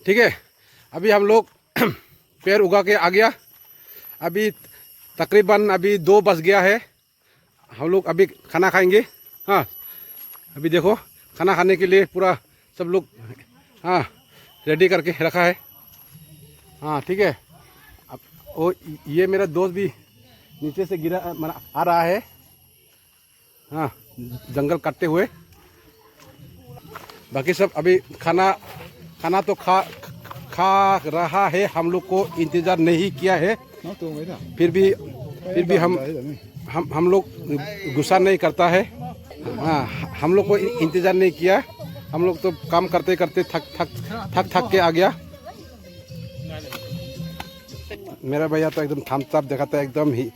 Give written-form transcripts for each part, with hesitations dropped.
ठीक है, अभी हम लोग पेड़ उगा के आ गया। अभी तकरीबन अभी 2 बज गया है। हम लोग अभी खाना खाएंगे। हाँ, अभी देखो खाना खाने के लिए पूरा सब लोग हाँ रेडी करके रखा है। हाँ ठीक है। अब वो ये मेरा दोस्त भी नीचे से गिरा आ रहा है। हाँ, जंगल काटते हुए। बाकी सब अभी खाना तो खा रहा है। हम लोग को इंतज़ार नहीं किया है। फिर भी हम लोग गुस्सा नहीं करता है। हाँ, हम लोग को इंतज़ार नहीं किया। हम लोग तो काम करते करते थक के आ गया। मेरा भैया तो एकदम थम्स अप दिखाता है, एकदम ही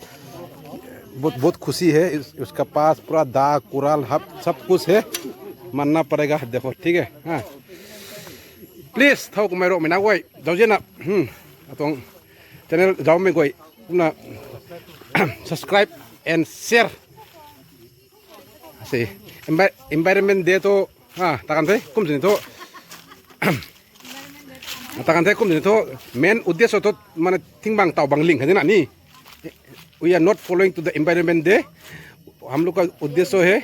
बहुत खुशी है। उसका पास पूरा दाग कुराल सब कुछ है। मानना पड़ेगा। देखो ठीक है। हाँ, प्लीज थोक मेरो मिना कोई जाओजे ना तो चैनल जाओ में कोई ना सब्सक्राइब एंड शेयर से environment डे तो हाँ ताकन थे कुम से तो ताकन थे कुम से तो मेन उद्देश्य तो माने थिंगबांग ताव बांगलिंग है ना नी we are not following to the environment day। हम लोग का उद्देश्य है।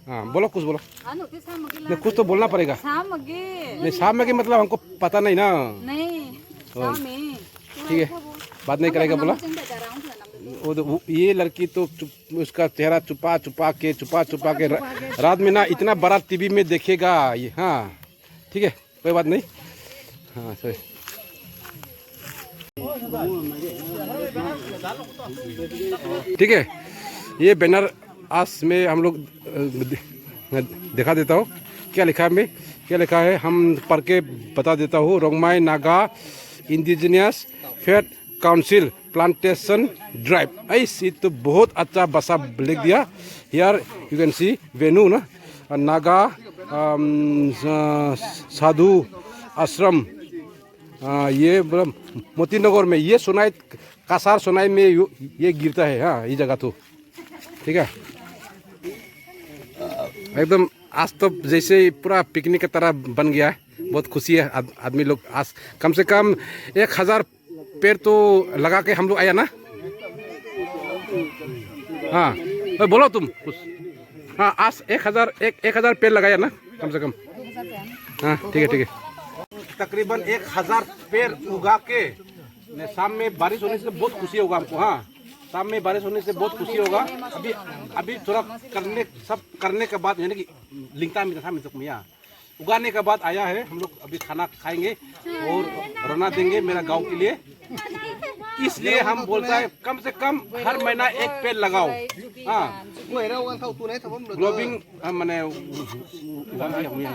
हाँ बोलो, कुछ बोलो। नहीं, कुछ तो बोलना पड़ेगा। नहीं, शाम में मतलब हमको पता नहीं ना। नहीं ठीक है, बात नहीं करेगा बोला। वो ये लड़की तो उसका चेहरा छुपा के रात में ना इतना बड़ा टीवी में देखेगा ये। हाँ ठीक है, कोई बात नहीं। हाँ सही। ठीक है, ये बैनर आज में हम लोग दिखा देता हूँ। क्या लिखा है क्या लिखा है हम पढ़ के बता देता हूँ। Rongmei Naga indigenous fed council plantation drive. ऐसी तो बहुत अच्छा भाषा लिख दिया। Here you can see venue ना नागा साधु आश्रम। ये मोतीनगर में, ये सोनाई कासार सोनाई में ये गिरता है। हाँ, ये जगह तो ठीक है। एकदम आज तो जैसे पूरा पिकनिक की तरह बन गया है। बहुत खुशी है आदमी लोग। आज कम से कम 1000 पेड़ तो लगा के हम लोग आया ना। हाँ तो बोलो तुम कुछ। हाँ, आज 1000 पेड़ लगाया ना कम से कम। हाँ ठीक है। तकरीबन 1000 पेड़ उगा के शाम में बारिश होने से बहुत खुशी होगा हमको। हाँ, शाम में बारिश होने से बहुत खुशी होगा। अभी थोड़ा करने के बाद यानी कि लिंगता में उगाने के बाद आया है। हम लोग अभी खाना खाएंगे और रौना देंगे मेरा गांव के लिए। इसलिए हम बोलता है कम से कम हर महीना 1 पेड़ लगाओ। हाँ, ग्लोबिंग मैंने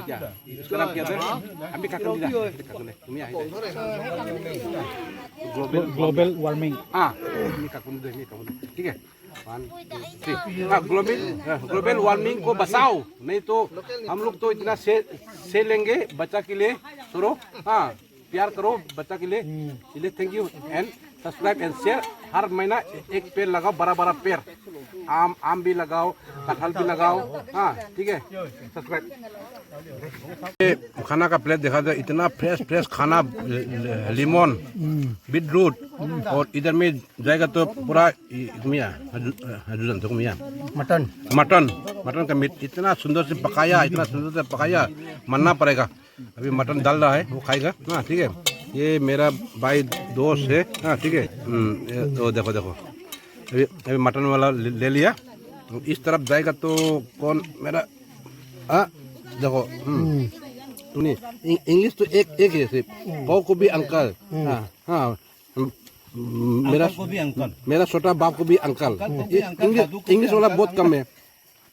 क्या उसका नाम क्या था? अभी ग्लोबल वार्मिंग। हाँ ठीक है। ग्लोबल वार्मिंग को बचाओ, नहीं तो हम लोग तो इतना से लेंगे बच्चा के लिए। सुनो, हाँ प्यार करो बच्चा के लिए। इसलिए thank you and subscribe and share. हर महीना 1 पेड़ लगाओ, बड़ा पेड़। आम भी लगाओ, कटहल भी लगाओ। हाँ ठीक है, सब्सक्राइब। खाना का प्लेट देखा जाए, इतना फ्रेश खाना। लीमन, बीटरूट और इधर में जाएगा तो पूरा मटन का मीट इतना सुंदर से पकाया, मानना पड़ेगा। अभी मटन डाल रहा है, वो खाएगा। हाँ ठीक है, ये मेरा भाई दोस्त है। हाँ ठीक है। तो देखो अभी मटन वाला ले लिया। इस तरफ जाएगा तो कौन मेरा। हाँ देखो इंग्लिश तो एक है सिर्फ। पाव को भी अंकल। हाँ मेरा छोटा बाप को भी अंकल। इंग्लिश वाला बहुत कम है।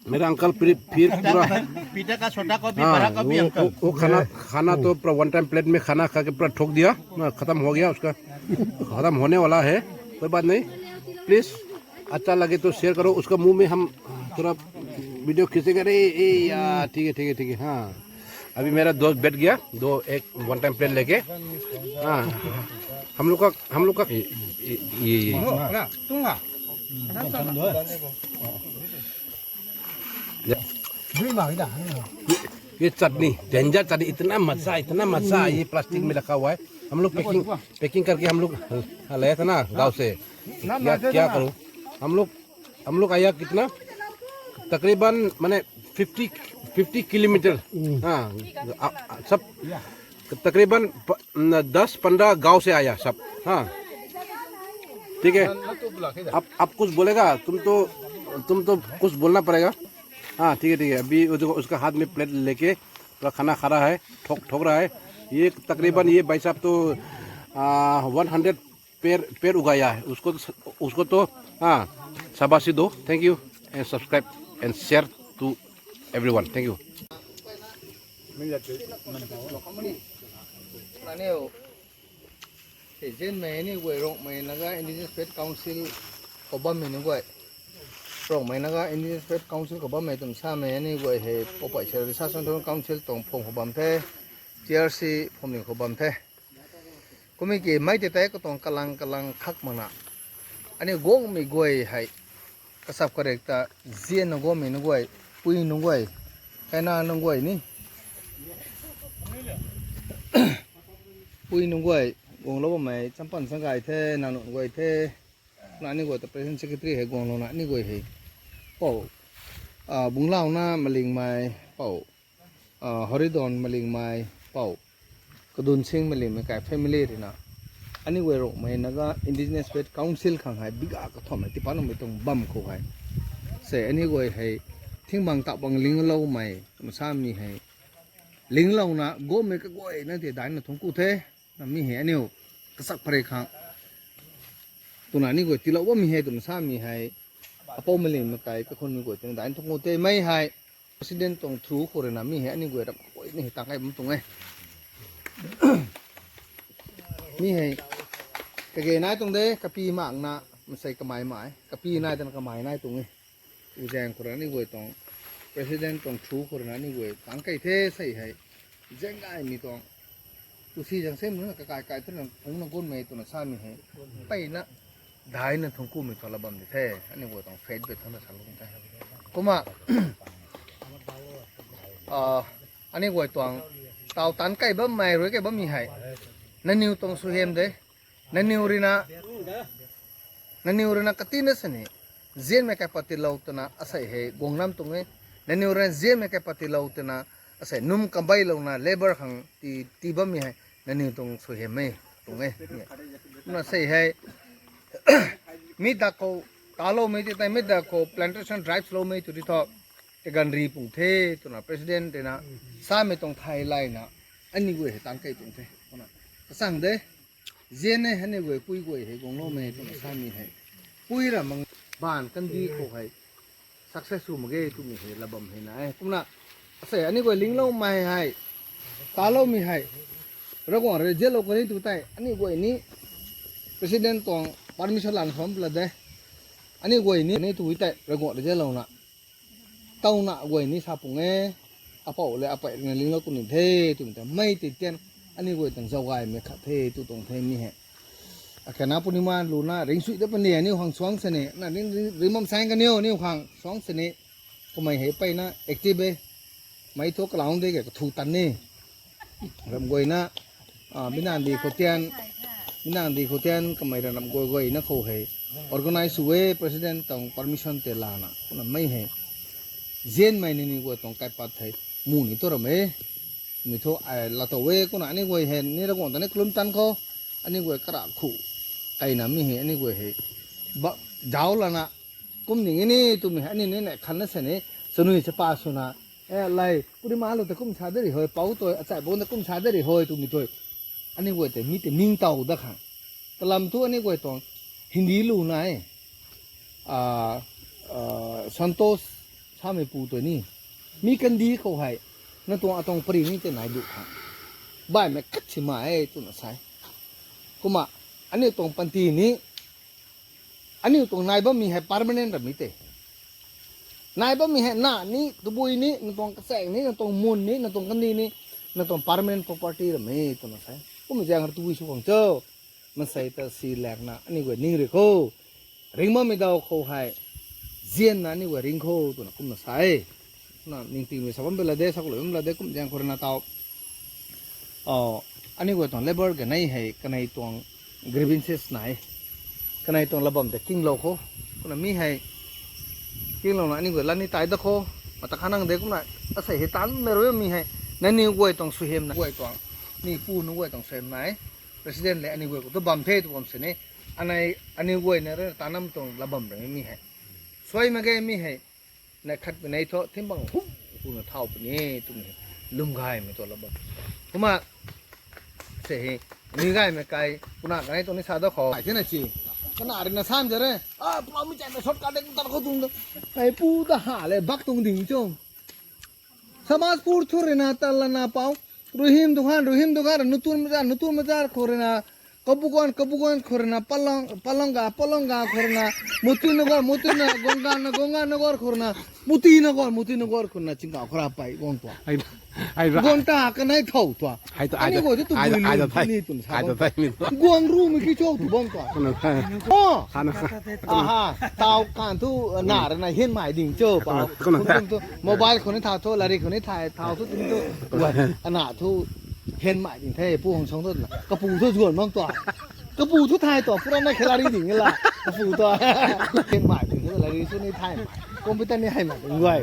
मेरा अंकल फिर पूरा पिता का छोटा को भी बड़ा को भी अंकल। वो खाना तो पूरा 1 टाइम प्लेट में खाना खा के पूरा ठोक दिया। खत्म हो गया उसका, खत्म होने वाला है। कोई बात नहीं, प्लीज अच्छा लगे तो शेयर करो। उसका मुंह में हम थोड़ा वीडियो खींचेंगे। अरे यार ठीक है। हाँ, अभी मेरा दोस्त बैठ गया 1 टाइम प्लेट लेके। हाँ, हम लोग का ये ये चटनी डेंजर चटनी इतना मजा ये प्लास्टिक में रखा हुआ है हम लोग पैकिंग करके हम लोग लाया था ना गांव से क्या करूं हम लोग आया कितना तकरीबन माने 50 किलोमीटर हाँ सब तकरीबन 10-15 गांव से आया सब हाँ ठीक है आप कुछ बोलेगा तुम तो कुछ बोलना पड़ेगा हाँ ठीक है अभी उसका हाथ में प्लेट लेके पूरा खाना खा रहा है ठोक रहा है ये तकरीबन ये भाई साहब तो 100 पेड़ उगाया है उसको तो हाँ शाबाशी दो thank you and subscribe and share to everyone thank you Trên mấy này quay rộng mấy nó cái Indigenous Faith Council có bao nhiêu quay rộng mấy nó cái Indigenous Faith Council có bao nhiêu tầm xa mấy này quay hệ có phải chơi sa sơn thôn council tổng phòng có bao nhiêu GRC phòng liền có bao nhiêu có mấy cái mấy cái có tổng kalang khắc mà nè anh ấy gom mấy quay hay cái sắp cái ta riêng nó gom mấy nó quay quy nó quay cái nào nó quay ní quy nó quay gong lo mai champan sangai the nanu goi the nani goi ta president secretary he gong lo na ni goi he pau bung lao na maling mai pau horidon maling mai pau kadun sing maling mai kai family ri na ani goi ro mai naga Indigenous Faith Council khang hai biga ka thom ti pan mai tong bam kho hai se ani goi he thing bang ta bang ling lo mai sa mi he ling lo na go me ka goi na ti dai na thong ku the na mi he aniu kasak pare khang tuna ni goi tilo wa mi he tun sa mi hai apo melin ma kai ka khon mi goi teng dan thong te mai hai president tong thru khore na mi he ani goi ram koi ni ta kai bum tung ai mi he ka ge nai tong de ka pi mang na ma sai ka mai mai ka pi nai tan ka mai nai tung ai u jang khore ni goi tong president tong thru khore na ni goi tang kai the sai hai jeng ai mi tong tu si jang sem nữa cái tức là cũng nó côn mày tụi nó sao mình hay bay nó đái nó thông cu mình toàn là bầm để thế anh em vừa toàn phết về thằng nó sao luôn tay có mà anh em vừa toàn tàu tán cây bấm mày rồi cái bấm gì hay nên nhiều toàn su hem đấy nên nhiều rina cái tin đó này riêng mấy cái bát lâu tụi nó asai hay gong nam tụi ấy nên nhiều rina riêng mấy cái bát lâu tụi nó asai num kambai lâu na labor hàng ti bấm gì hay nên nhiều tông số hiểm ấy tông ấy nó say hay mít đã có talo mấy cái mít đã có plantation drive slow mấy tụi thọ cái gần rì bùng thế tụi nó president thế na sao mấy tông Thái lại na anh đi quay tăng cây tông thế sang đấy riêng này anh đi quay quay quay hay gong lo mấy tụi nó sao mình hay quay là mang bàn căn đi khổ hay successful mà cái tụi mình hay là bầm hay này cũng là say anh đi quay lính lâu mày hay talo mình hay ragong re jelo ko ni tu tai ani goi ni president tong permission lan khom pla de ani goi ni tu tai ragong re jelo na tau na goi ni sa pung e apo le apai ne ling lo ku ni the tu ta mai ti tian ani goi tang zau gai me kha the tu tong the ni he akana punima luna ring sui de pani ani hang swang se ne na ring mom sang ka ni ni hang swang se ne ko mai he pai na active mai thok laung de ke thu tan ni ram goi na Minang di khotian kamai ranam goi na kho hai organize way president tong permission te lana na mai hai zen mai ni go tong kai pat thai mu ni to rame ni tho la to we ko na ni goi hen ni ra gon ta ne klum tan kho ani goi kara khu kai na mi he ani goi he ba jaw la na kum ni ni tu mi ani ne ne khan na se ne sunu se pa suna lai puri ma lo te kum cha de ri hoi pau to achai bon te kum cha de ri hoi tu mi toi anh ấy te mi te ming tàu đó khang talam tu anh ấy tong hindi lu nai santos same pu to ni mi kan di ko hai na tong atong pri ni te nai du khang bai me kat chi mai tu na sai kuma anh ấy tong panti ni anh ấy tong nai ba mi hai permanent ra mi te nai ba mi hai na ni tu bui ni na tong ka seng ni na tong mun ni na tong kan ni ni na tong permanent property ra mi tu na sai cũng mình giang tu vi su khang châu mình say ta si lạc na anh ấy ning rồi khô ring mà mình đào khô hai riêng na anh ấy ring khô tụi nó cũng là sai na ning ting me sabam bela de saklo bela de kum jang korna tao ani go ton labor ga nai hai kanai tong grievances nai kanai tong labam de king lo ko kuna mi hai king lo na ani go lani tai da ko mata khanang de kum na asai he tan me ro mi hai nani go tong su hem na go tong ni pu no go tong sem nai president le ani go to bam the to bam se ne anai ani go ne re tanam tong labam re mi hai soi ma ge mi hai na khat pe nai tho thim bang hu ku na thau pe ni tu ni lum gai me to labam kuma se he ni gai me kai kuna nai to ni sa da kho ai thế này chi kana ri na sam je re a pu mi chan na shot ka de ta ko tung ai pu da ha le bak tung ding chong Samajpur थोरे ना तल्ला ना पाओ रोहिम दुकान नुतुन मजार खोरे ना कबुगन खोरे ना पलंगा खोरे ना गंगा नगर खोरे ना मुती नगर खोरे ना चिंगा खराब पाई गोन तो गोंटा का नहीं थाउ तो आई तो गोंग रूम की चौ तो बम तो ओ आहा ताव कान तो नार ना हेन माई दिंग चो पाओ तो मोबाइल खोने था तो लारी खोने था थाउ तो तुम तो अना तो हेन माई दिंग थे पु हंग संग तो कपू तो जुन मंग तो कपू तो थाई तो पुरा ना खिलाड़ी दिंग ला कपू तो हेन माई दिंग तो लारी सो नहीं Thai computer ni hai ma ngoi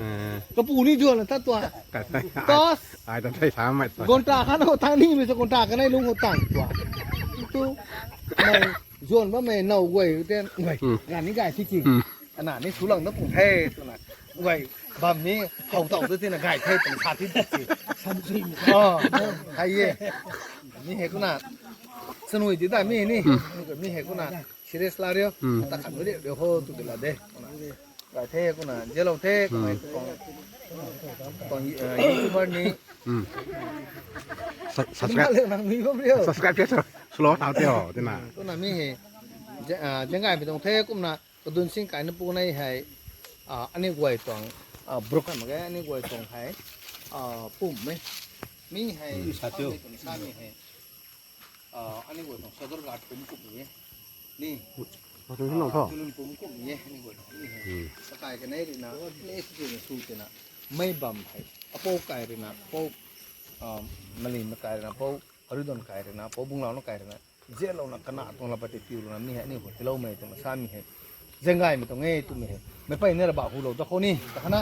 kapu ni jual ta tua tos ai ta thai sa mai gonta khan ho thang ni mi so gonta ka nai lung ho tang tua tu mai jual ba mai nau goi ten ngoi gan ni gai chi chi ana ni su lang na pung the tu na ngoi bam ni hau tau tu tin na gai the pung sa ti chi sam chi hai ye ni he ku na sanui ti da mi ni mi he ku na serious la ryo ta khan de ho tu de la de cái thế cũng là dễ lâu thế còn YouTuber này subscribe cho slow thao tiêu thế nào cũng là mi chẳng ngại bị đồng thế cũng là đun sinh cái nó bu này hay anh ấy quay toàn broken mà cái anh ấy quay toàn hay bùm ấy mi hay sát tiêu mi hay anh ấy quay toàn sơ gạt bùm cục này điเราถึงน้องท่อ tulun pum kum ye ni go ni sakai ke nei rina le su ni su te na mai bam hai apo kai rina po malin na kai rina po haridon kai rina po bunglaw na kai rina je lo na kana tong la pati piu na mi hai ni go tilo mai to sa mi hai jengai mi to nge tu mi hai me pai ne ra ba hu lo to ko ni ta khana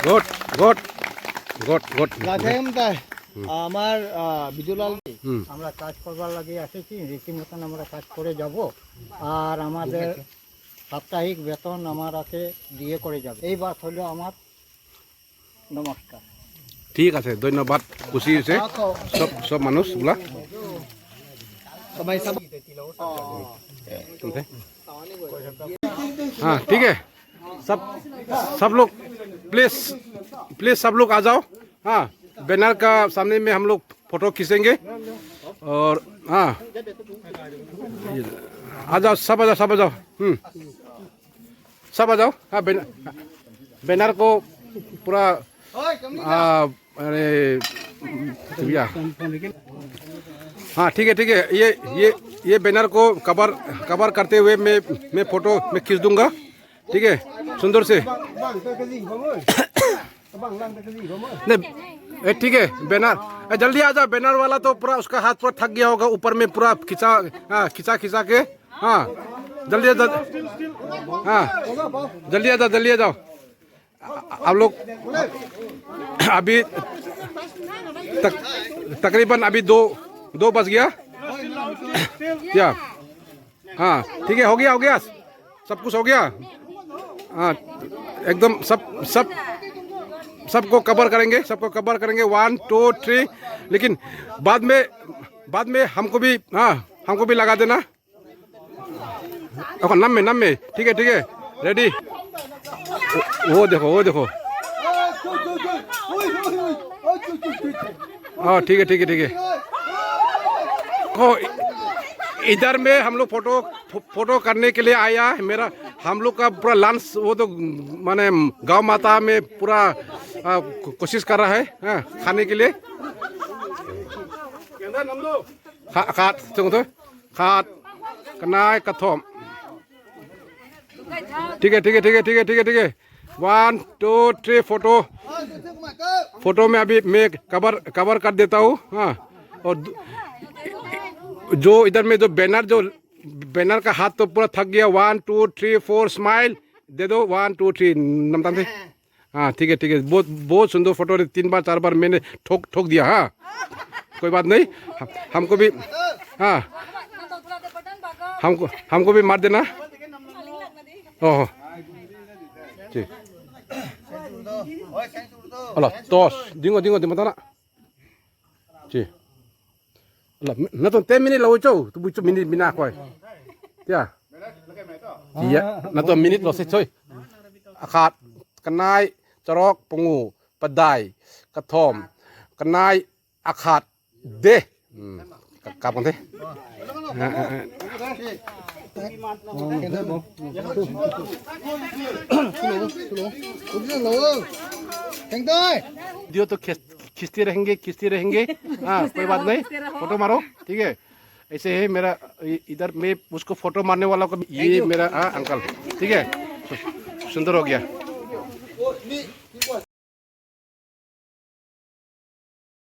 good ga them tai আমার বিজুলাল আমরা কাজ করবার লাগে এসেছি রীতিমতন আমরা কাজ করে যাব আর আমাদের সাপ্তাহিক বেতন আমাকে দিয়ে করে যাবে এই বাত হলো আমার নমস্কার ঠিক আছে ধন্যবাদ খুশি হয়েছে সব মানুষ গুলা সবাই সব हाँ ठीक है सब लोग प्लीज सब लोग आ जाओ हाँ बैनर का सामने में हम लोग फोटो खींचेंगे और हाँ आ जाओ सब आ जाओ सब आ जाओ हाँ बैनर को पूरा अरे भैया हाँ ठीक है ये बैनर को कवर करते हुए मैं फोटो में खींच दूंगा ठीक है सुंदर से नहीं ठीक है बैनर जल्दी आ जाओ बैनर वाला तो पूरा उसका हाथ पूरा थक गया होगा ऊपर में पूरा खिंचा के हाँ जल्दी हाँ जल्दी आ जाओ आप लोग अभी तकरीबन अभी दो बज गया क्या हाँ ठीक है हो गया सब कुछ हो गया हाँ एकदम सबको कवर करेंगे 1 2 3 लेकिन बाद में हमको भी लगा देना नाम में ठीक है रेडी वो देखो हाँ ठीक है इधर में हम लोग फोटो करने के लिए आया है हम लोग का पूरा लंच वो तो माने गांव माता में पूरा कोशिश कर रहा है खाने के लिए खाट कनाय कथम ठीक है 1 2 3 फोटो फोटो में अभी मैं कवर कर देता हूँ। हाँ, और जो इधर में जो बैनर का हाथ तो पूरा थक गया। 1 2 3 4 स्माइल दे दो। 1 2 3 नमताम थे। हाँ ठीक है, बहुत सुंदर फोटो। 3 बार 4 बार मैंने ठोक दिया। हाँ कोई बात नहीं, हमको भी हाँ हमको भी मार देना। ओह ठीक। अल्लाह तोस दिंगो ना जी। अल्लाह ना तो 10 minute lau chou tu bu minute bina koi tia iya na to minute lo se choi akhat kanai charok pungu padai kathom kanai akhat de kapon the दियो तो खींचते रहेंगे। हाँ कोई बात नहीं, फोटो मारो ठीक है। ऐसे है मेरा इधर मैं उसको फोटो मारने वाला को ये मेरा अंकल ठीक है। सुंदर हो गया।